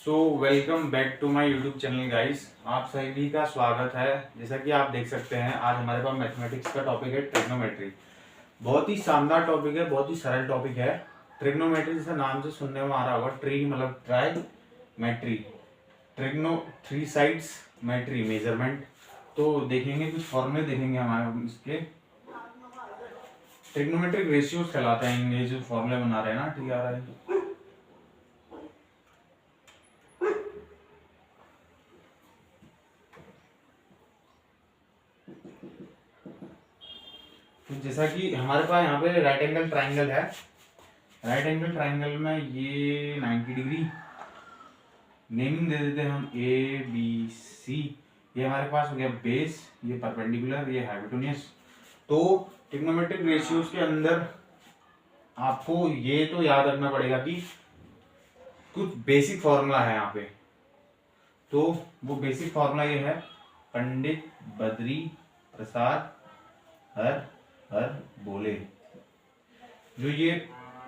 Welcome back to my YouTube channel guys. आप सभी का स्वागत है। जैसा कि आप देख सकते हैं, आज हमारे पास मैथमेटिक्स का टॉपिक है ट्रिग्नोमेट्री। बहुत ही शानदार टॉपिक है, बहुत ही सरल टॉपिक है। ट्रिग्नोमेट्री जैसे नाम से सुनने में आ रहा होगा, ट्री मतलब tri, metry, trigno three sides, metry measurement. तो देखेंगे कुछ फॉर्मूले देखेंगे हमारे इसके। ट्रिग्नोमेट्रिक रेशियोज कहलाते हैं ये जो फॉर्मूले बना रहे हैं ना, ठीक आ रहा है। तो जैसा कि हमारे पास यहाँ पे राइट एंगल ट्राइंगल है। राइट एंगल ट्राइंगल में ये 90 डिग्री नेमिंग दे देते हैं हम ए बी सी। ये हमारे पास हो गया बेस, ये परपेंडिकुलर, ये हाइपोटेन्यूज। तो ट्रिग्नोमेट्रिक रेशियोज के अंदर आपको ये तो याद रखना पड़ेगा कि कुछ बेसिक फॉर्मूला है यहाँ पे। तो वो बेसिक फॉर्मूला ये है, पंडित बद्री प्रसाद हर हर बोले। जो ये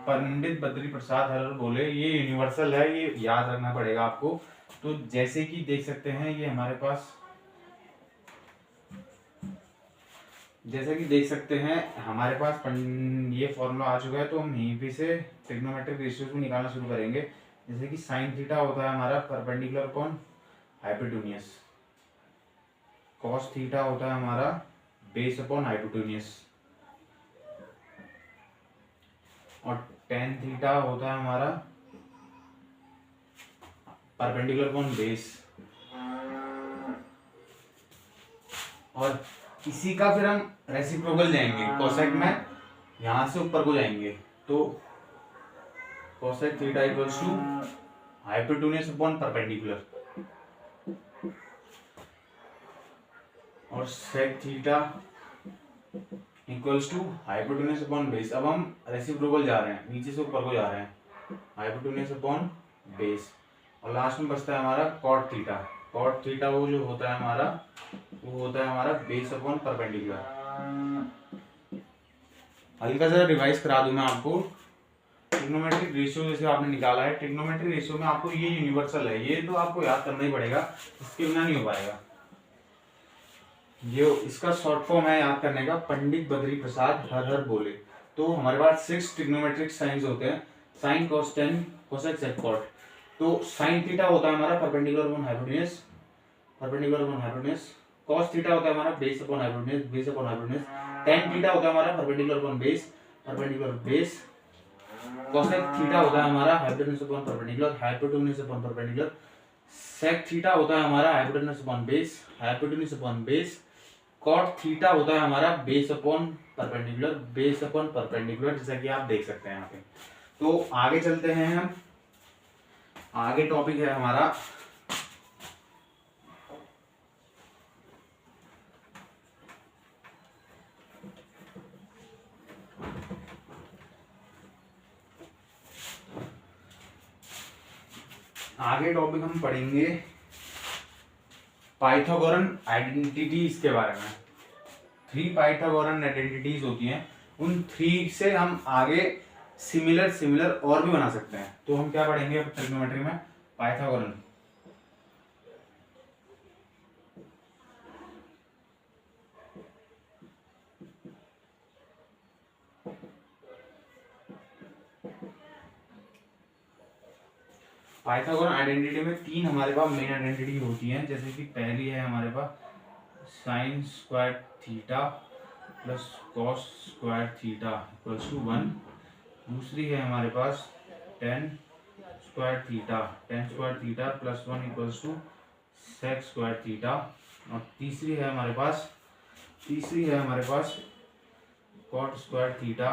पंडित बद्री प्रसाद हर हर बोले, ये यूनिवर्सल है, ये याद रखना पड़ेगा आपको। तो जैसे कि देख सकते हैं, ये हमारे पास जैसे कि देख सकते हैं हमारे पास ये फॉर्मूला आ चुका है। तो हम यहीं पे से ट्रिग्नोमेट्रिक रेशियोज को निकालना शुरू करेंगे। जैसे कि साइन थीटा होता है हमारा perpendicular upon hypotenuse, cos theta होता है हमारा बेस अपॉन हाइपोटेन्यूज, और टेन थीटा होता है हमारा परपेंडिकुलर अपॉन बेस। और इसी का फिर हम रेसिप्रोकल जाएंगे, कोसेक में यहां से ऊपर को जाएंगे। तो cosec theta equals to hypotenuse upon perpendicular, और sec theta equals to hypotenuse upon base. अब हम रेसिप्रोकल जा रहे हैं, नीचे से ऊपर को जा रहे हैं, हाइपोटेन्यूज अपॉन बेस। और लास्ट में बचता है हमारा कॉट थीटा। कॉट थीटा वो जो होता है हमारा, वो होता है हमारा बेस अपॉन परपेंडिकुलर। हल्का सा रिवाइज करा दूं मैं आपको। ट्रिग्नोमेट्रिक रेशियो जैसे आपने निकाला है, ट्रिग्नोमेट्रिक रेशियो में आपको ये यूनिवर्सल है, ये तो आपको याद करना ही पड़ेगा, इसके बिना नहीं हो पाएगा। ये इसका शॉर्ट फॉर्म है याद करने का, पंडित बद्री प्रसाद हर हर बोले। तो हमारे पास 6 ट्रिग्नोमेट्रिक साइंस होते हैं, sine cos tan cosec sec cot. तो साइन थीटा होता है हमारा perpendicular upon hypotenuse, perpendicular upon hypotenuse. Cos theta होता है हमारा base upon hypotenuse, base upon hypotenuse. Tan theta होता है हमारा perpendicular upon base, perpendicular base. Cosec theta होता है हमारा hypotenuse upon perpendicular, hypotenuse upon perpendicular. Sec theta होता है हमारा hypotenuse upon base, hypotenuse upon base. Cot theta होता है हमारा base upon perpendicular, base upon perpendicular, जैसा कि आप देख सकते हैं यहाँ पे। तो आगे चलते हैं हम। आगे टॉपिक है हमारा हम पढ़ेंगे पाइथागोरन आइडेंटिटीज के बारे में। 3 पाइथागोरन आइडेंटिटीज होती हैं, उन 3 से हम आगे सिमिलर और भी बना सकते हैं। तो हम क्या पढ़ेंगे ट्रिग्नोमेट्री में, पाइथागोरन। पाइथागोरन आइडेंटिटी में 3 हमारे पास मेन आइडेंटिटी होती हैं। जैसे कि पहली है हमारे पास sine square theta plus cos square theta equals to 1। दूसरी है हमारे पास tan square theta plus 1 equals to sec square theta. और तीसरी है हमारे पास cot square theta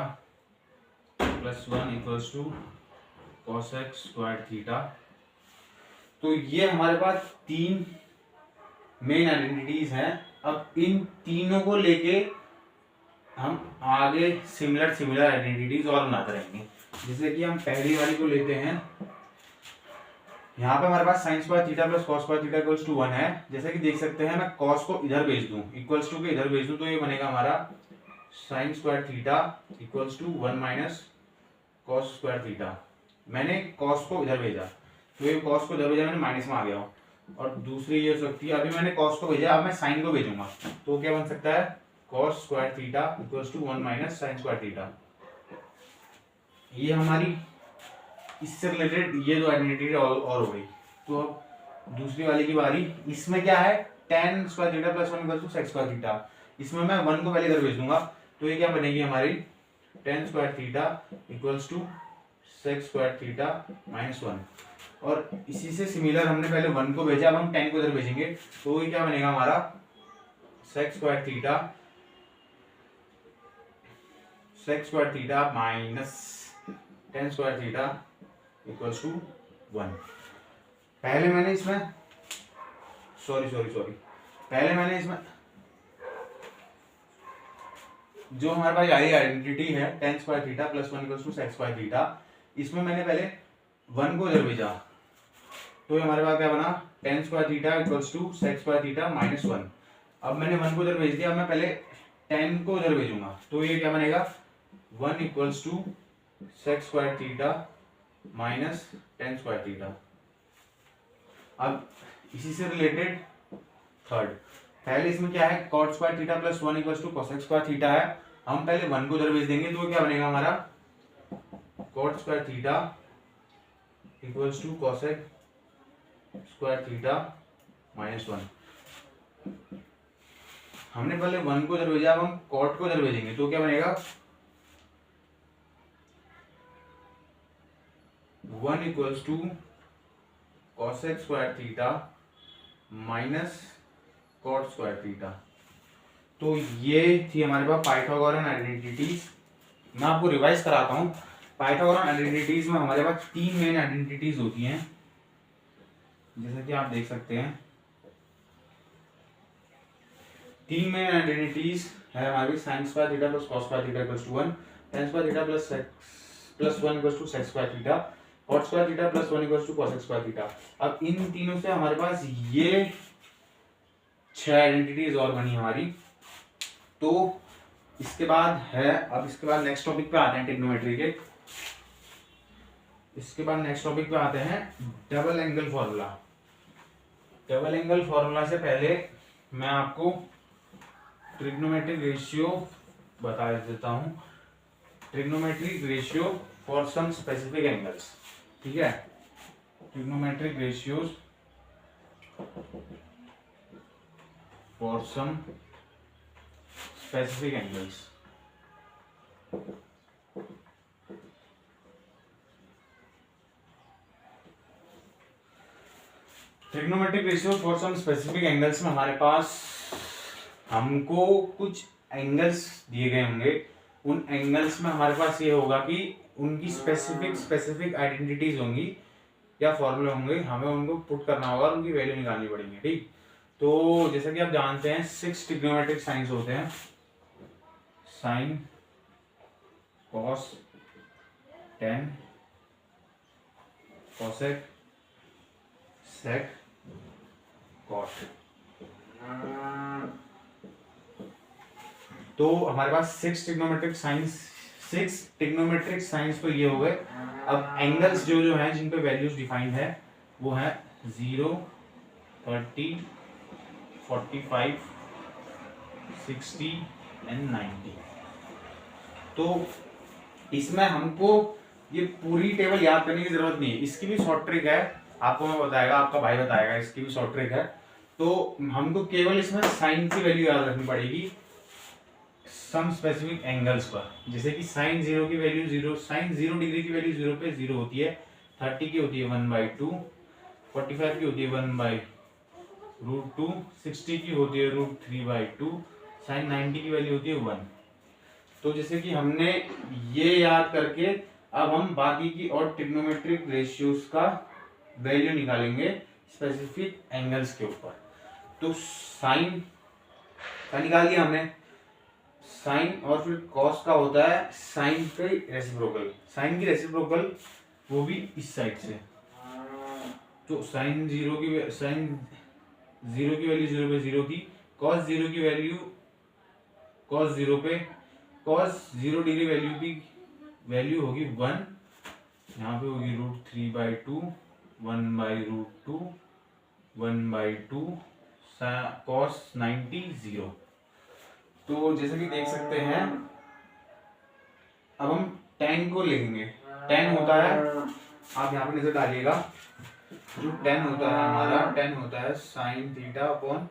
plus 1 equals to cosec square theta. तो ये हमारे पास 3 मेन आइडेंटिटीज हैं। अब इन तीनों को लेके हम आगे सिमिलर आइडेंटिटीज और बनाते रहेंगे। जैसे कि हम पहली वाली को लेते हैं, यहाँ पे हमारे पास sine square theta plus cos square theta equals to 1 है। जैसे कि देख सकते हैं, मैं कॉस को इधर भेज दूं, इक्वल्स टू के इधर भेज दूं, तो ये बनेगा हमारा sine square theta equals to 1 minus cos square theta. मैंने कॉस को इधर भेजा, तो ये कॉस को इधर भेजा मैंने माइनस में आ गया, और दूसरी ये हो सकती है, अभी मैंने कॉस को भेजा, अब मैं साइन को भेजूंगा, तो क्या बन सकता है, cos square theta equals to 1 minus sine square theta. ये हमारी इससे रिलेटेड ये दो आइडेंटिटी और हो गई। तो अब दूसरी वाली की बारी, इसमें क्या है, tan square theta plus 1 equals to sec square theta, इसमें मैं 1 को पहले इधर भेज दूंगा, तो ये क्या बनेगी हमारी, tan square theta equals to sec square theta minus 1, और इसी से सिमिलर हमने पहले 1 को भेजा, अब हम tan को इधर भेजेंगे, तो ये क्या बनेगा हमारा, sec square theta minus tan square theta equals to 1। पहले मैंने इसमें पहले मैंने इसमें जो हमारे पास आई आइडेंटिटी है tan square theta plus 1 equals to sec square theta, इसमें मैंने पहले 1 को इधर भेजा, तो हमारे पास क्या बना, tan square theta equals to sec square theta minus 1। अब मैंने 1 को इधर भेज दिया, अब मैं पहले tan को इधर भेजूंगा, तो ये क्या बनेगा, 1 equals to sec square theta minus tan square theta. अब इसी से रिलेटेड थर्ड, पहले इसमें क्या है, cot square theta plus 1 equals to cosec square theta है, हम पहले 1 को इधर भेज देंगे, तो क्या बनेगा हमारा, cot square theta equals to cosec square theta minus 1। हमने पहले 1 को इधर भेजा, अब हम cot को इधर भेजेंगे, तो क्या बनेगा, 1 equals to cosec square theta minus cot square theta. तो ये थी हमारे पास पाइथागोरन आइडेंटिटीज। मैं आपको रिवाइज कराता हूँ। पाइथागोरन आइडेंटिटीज में हमारे पास 3 मेन आइडेंटिटीज होती हैं, जैसा कि आप देख सकते हैं। 3 मेन आइडेंटिटीज है हमारी, sine square theta plus cos square theta equals to 1, tan square theta plus 1 equals to sec square theta, cot square theta plus 1 equals to cosec square theta. अब इन तीनों से हमारे पास ये 6 आइडेंटिटीज और बनी हमारी। तो इसके बाद है, अब इसके बाद नेक्स्ट टॉपिक पे आते हैं ट्रिग्नोमेट्री के। इसके बाद नेक्स्ट टॉपिक पे आते हैं double angle formula. Double angle formula से पहले मैं आपको ट्रिग्नोमेट्रिक रेशियो बता देता हूं। Trigonometric ratio for some specific angles, ठीक है। Trigonometric ratios for some specific angles. Trigonometric ratio for some specific angles में हमारे पास हमको कुछ एंगल्स दिए गए होंगे। उन एंगल्स में हमारे पास ये होगा कि उनकी स्पेसिफिक आइडेंटिटीज होंगी या फॉर्मूले होंगे, हमें उनको पुट करना होगा और उनकी वैल्यू निकालनी पड़ेगी, ठीक। तो जैसा कि आप जानते हैं 6 ट्रिग्नोमेट्रिक साइंस होते हैं, sine, cos, tan, cosec, sec, cot. तो हमारे पास 6 ट्रिग्नोमेट्रिक साइंस तो ये हो गए। अब एंगल्स जो हैं जिन पे वैल्यूज डिफाइंड है वो है 0, 30, 45, 60 एंड 90। तो इसमें हमको ये पूरी टेबल याद करने की जरूरत नहीं है, इसकी भी शॉर्ट ट्रिक है, आपको मैं बताएगा, आपका भाई बताएगा, इसकी भी शॉर्ट ट्रिक है। तो हमको केवल इसमें साइन की वैल्यू याद रखनी पड़ेगी सम स्पेसिफिक एंगल्स पर। जैसे कि साइन 0 की वैल्यू 0, साइन 0 डिग्री की वैल्यू 0 पे 0 होती है, 30 की होती है 1/2, 45 की होती है 1/√2, 60 की होती है √3/2, साइन 90 की वैल्यू होती है 1। तो जैसे कि हमने ये याद करके अब हम बाकी की और ट्रिग्नोमेट्रिक रेशियोज का वैल्यू निकालेंगे स्पेसिफिक एंगल्स के ऊपर। तो साइन का निकाल दिया हमने, साइन और फिर कॉस का होता है साइन पे रेसिप्रोकल, साइन की रेसिप्रोकल वो भी इस साइड से। तो साइन 0 की वैल्यू 0 पे 0 की, कॉस 0 की वैल्यू कॉस 0 पे, कॉस 0 डिग्री वैल्यू की वैल्यू होगी 1, यहाँ पे होगी √3/2, 1/√2 1/2 cos 90 0। तो जैसे कि देख सकते हैं, अब हम tan को लिखेंगे। tan होता है, आप यहाँ पे नजर डालिएगा, जो tan होता है हमारा, tan होता है sin theta upon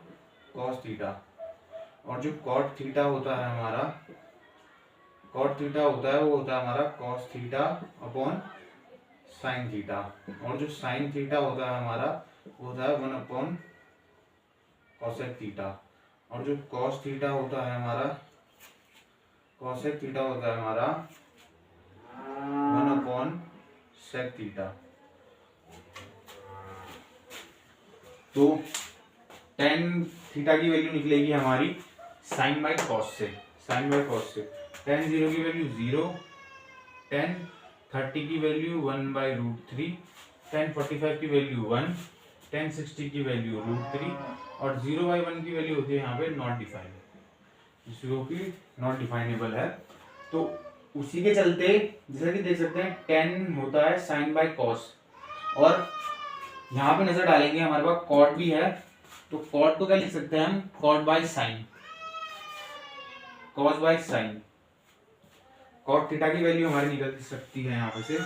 cos theta, और जो cot थीटा होता है हमारा, cot थीटा होता है वो होता है हमारा cos theta upon sin theta, और जो sin थीटा होता है हमारा वो होता है 1 अपॉन cosec थीटा, और जो cos थीटा होता है हमारा, cosec थीटा होता है हमारा 1 अपॉन sec थीटा। तो tan थीटा की वैल्यू निकलेगी हमारी sin बाई cos से, sin बाई cos से। tan 0 की वैल्यू 0, tan 30 की वैल्यू 1/√3, tan 45 की वैल्यू 1, tan 60 की वैल्यू √3, और 0/1 की वैल्यू होती है यहाँ पे नॉट डिफाइनेबल, जो कि नॉट डिफाइनेबल है। तो उसी के चलते जैसा कि देख सकते हैं tan होता है sin बाई cos, और यहाँ पे नजर डालेंगे हमारे पास cot भी है, तो cot को क्या लिख सकते हैं हम, cot by sin, cos by sin। cot theta की वैल्यू हमारी निकल सकती है यहाँ पे से,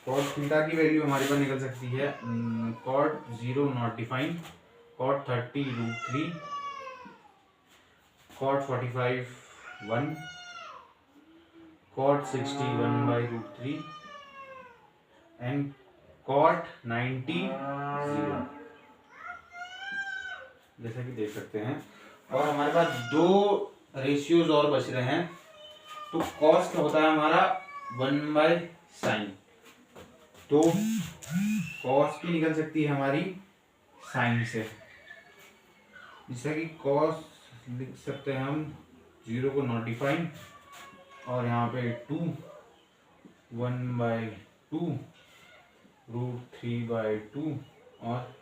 cot थीटा की वैल्यू हमारे पास निकल सकती है cot 0 not defined, cot 30 √3, cot 45 1, cot 60 1/√3 and cot 90 0, जैसा कि देख सकते हैं। और हमारे पास दो रेशियोज और बच रहे हैं, तो cos होता है हमारा 1/sin, तो cos की निकल सकती है हमारी sin से, जैसा कि cos लिख सकते हैं हम 0 को नॉट डिफाइन, और यहाँ पे 2 1/2 √3/2, और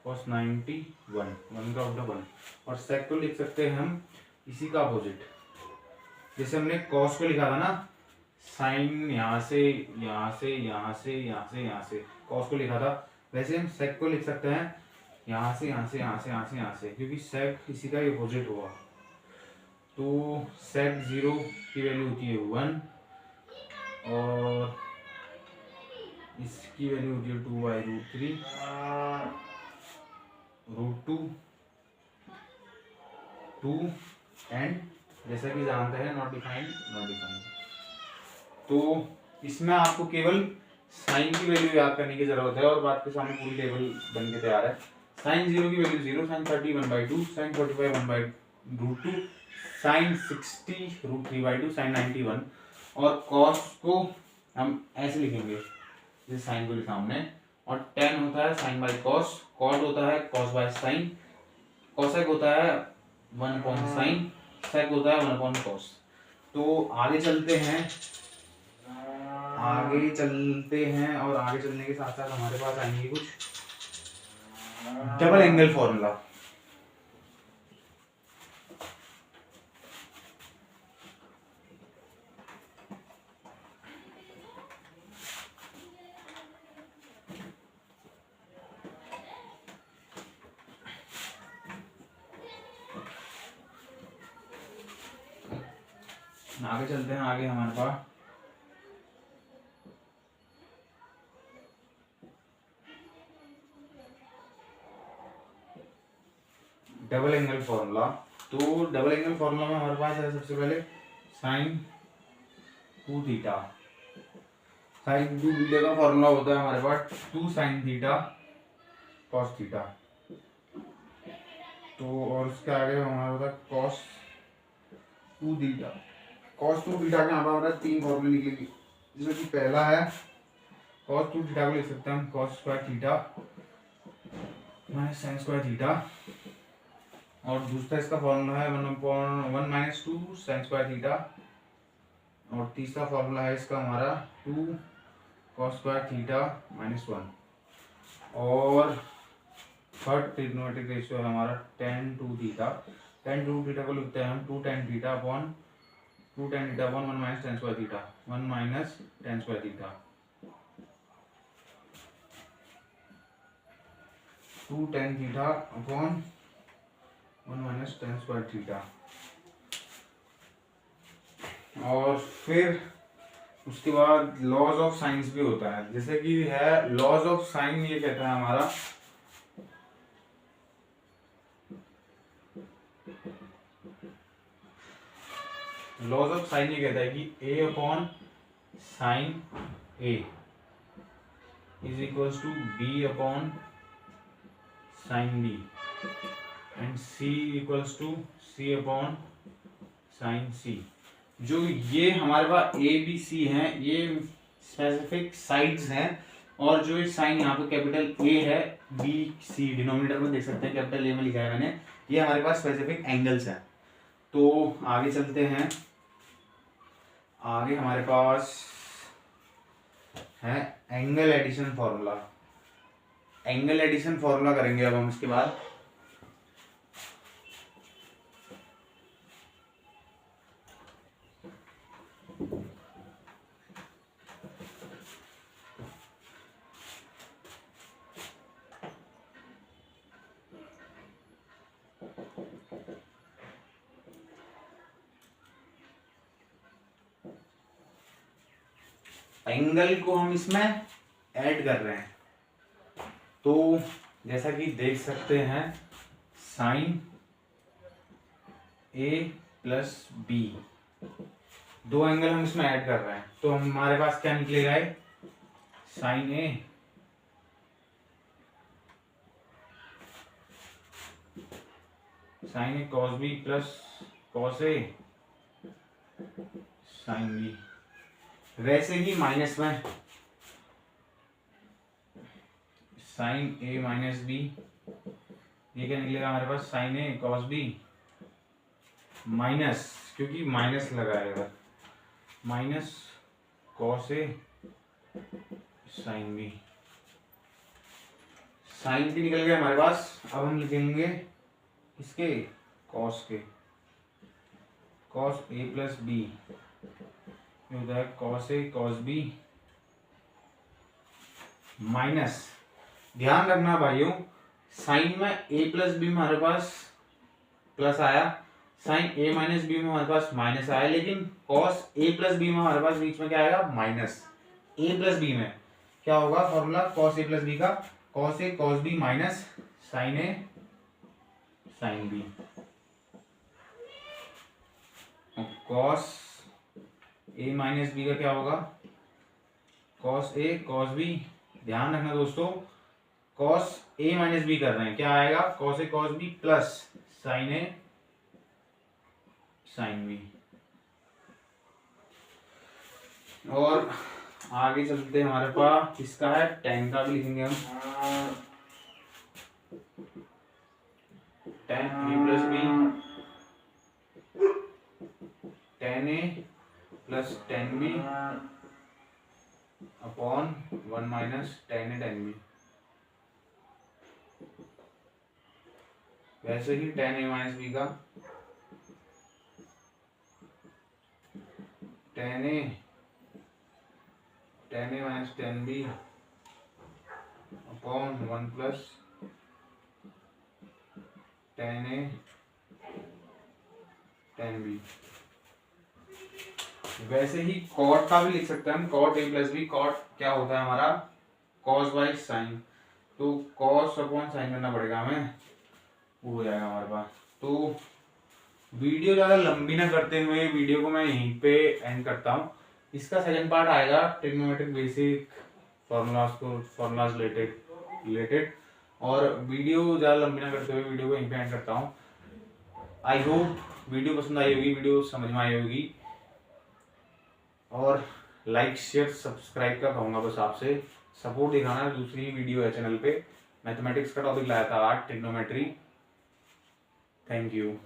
cos 90 1 का उल्टा 1, और sec को लिख सकते हैं हम इसी का अपोजिट, जैसे हमने cos को लिखा था ना, sin यहाँ से यहाँ से यहाँ से यहाँ से यहाँ से cos को लिखा था, वैसे हम sec को लिख सकते हैं यहाँ से यहाँ से यहाँ से यहाँ से यहाँ से, क्योंकि sec इसी का अपोजिट होगा। तो sec 0 की वैल्यू होती है 1, और इसकी वैल्यू होती है 2/√3 √2 2, एंड जैसा कि जानते हैं नॉट डिफाइंड नॉट डिफाइंड। तो इसमें आपको केवल साइन की वैल्यू याद करने की जरूरत है, और बात के सामने पूरी टेबल बन के तैयार है। साइन 0 की value 0, sine 30 1/2, sine 45 1/√2, sine 60 √3/2, sine 90 1, और cos को हम ऐसे लिखेंगे जैसे साइन को लिखा हमने, और tan होता है sin बाई cos, cot होता है cos बाई sin, cosec होता है 1 अपॉन sin, sec होता है 1 अपॉन cos। तो आगे चलते हैं, और आगे चलने के साथ साथ हमारे पास आएंगे कुछ डबल एंगल फॉर्मूला। आगे चलते हैं, आगे हमारे पास डबल एंगल फॉर्मूला। तो डबल एंगल फॉर्मूला में हमारे पास है सबसे पहले साइन 2 थीटा, साइन 2 थीटा का फॉर्मूला होता है हमारे पास 2 साइन थीटा कॉस थीटा। तो और उसके आगे हमारा होता है कॉस 2 थीटा, कॉस 2 थीटा के यहाँ पर हमारा 3 फॉर्मूले निकलेंगे, जिसमें कि पहला है कॉस 2 थीटा को लिख सकते हैं हम cos square theta minus sine square theta, और दूसरा इसका फॉर्मूला है 1 माइनस 2 साइन स्क्वायर थीटा, और तीसरा फॉर्मूला है इसका हमारा 2 कॉस स्क्वायर थीटा माइनस 1, और थर्ड ट्रिग्नोमेट्रिक रेशियो है हमारा tan 2 थीटा। tan 2 थीटा को लिखते हैं हम 2 tan theta upon 1 minus tan square theta, 1 minus tan square theta, 2 tan theta upon 1 minus tan square theta. और फिर उसके बाद लॉज ऑफ साइंस भी होता है, जैसे कि है लॉज ऑफ साइन, ये कहता है हमारा लॉज ऑफ साइन, ये कहता है कि a upon sine a is equals to b upon sine b and c equals to c upon sine c। जो ये हमारे पास ए बी सी हैं, ये स्पेसिफिक साइड्स हैं, और जो साइन यहाँ पे कैपिटल ए है, बी सी डिनोमिनेटर में देख सकते हैं, कैपिटल ए में लिखा है मैंने, ये हमारे पास स्पेसिफिक एंगल्स हैं। तो आगे चलते हैं, आगे हमारे पास है angle addition formula. Angle addition formula करेंगे अब हम इसके बाद। एंगल को हम इसमें ऐड कर रहे हैं, तो जैसा कि देख सकते हैं साइन ए प्लस बी, दो एंगल हम इसमें ऐड कर रहे हैं, तो हमारे पास क्या निकलेगा, sign A cos B plus cos A sine B. वैसे ही माइनस में साइन ए माइनस बी, ये क्या निकलेगा हमारे पास, साइन ए कॉस बी माइनस, क्योंकि माइनस लगाएगा, minus cos A sine B. Sign भी निकल गया हमारे पास। अब हम लिखेंगे इसके कॉस के, कॉस ए प्लस बी होता है cos A cos B minus, ध्यान रखना भाइयों, साइन में ए प्लस बी में हमारे पास प्लस आया, साइन ए माइनस बी में हमारे पास माइनस आया, लेकिन कॉस ए प्लस बी में हमारे पास बीच में क्या आएगा, माइनस। ए प्लस बी में क्या होगा formula cos A plus B का, cos A cos B minus sign A sine B. Cos A minus B का क्या होगा, कॉस ए कॉस बी। ध्यान रखना दोस्तों, कॉस ए माइनस बी कर रहे हैं, क्या आएगा, cos A cos B plus sign A sine B. और आगे चलते हमारे पास इसका है टेन का भी लिखेंगे हम, tan A plus B tan A plus tan B upon 1 minus tan A tan B. वैसे ही टेन ए माइनस बी का tan A minus tan B upon 1 plus tan A tan B. वैसे ही cot का भी लिख सकते हैं हम, cot A plus B. Cot क्या होता है हमारा, कॉस बाई साइन, तो कॉस अपॉन साइन करना पड़ेगा हमें, वो हो जाएगा हमारे पास। तो वीडियो ज़्यादा लंबी ना करते हुए वीडियो को मैं यहीं पे एंड करता हूँ। इसका सेकंड पार्ट आएगा ट्रिग्नोमेट्रिक बेसिक फॉर्मूलाज रिलेटेड, और वीडियो ज़्यादा लंबी ना करते हुए वीडियो को यहीं पे एंड करता हूँ। आई होप वीडियो पसंद आई होगी, वीडियो समझ में आई होगी, और लाइक शेयर सब्सक्राइब का कहूँगा बस आपसे, सपोर्ट दिखाना। दूसरी वीडियो है चैनल पे, मैथमेटिक्स का टॉपिक लाया था आज, ट्रिग्नोमेट्री। Thank you.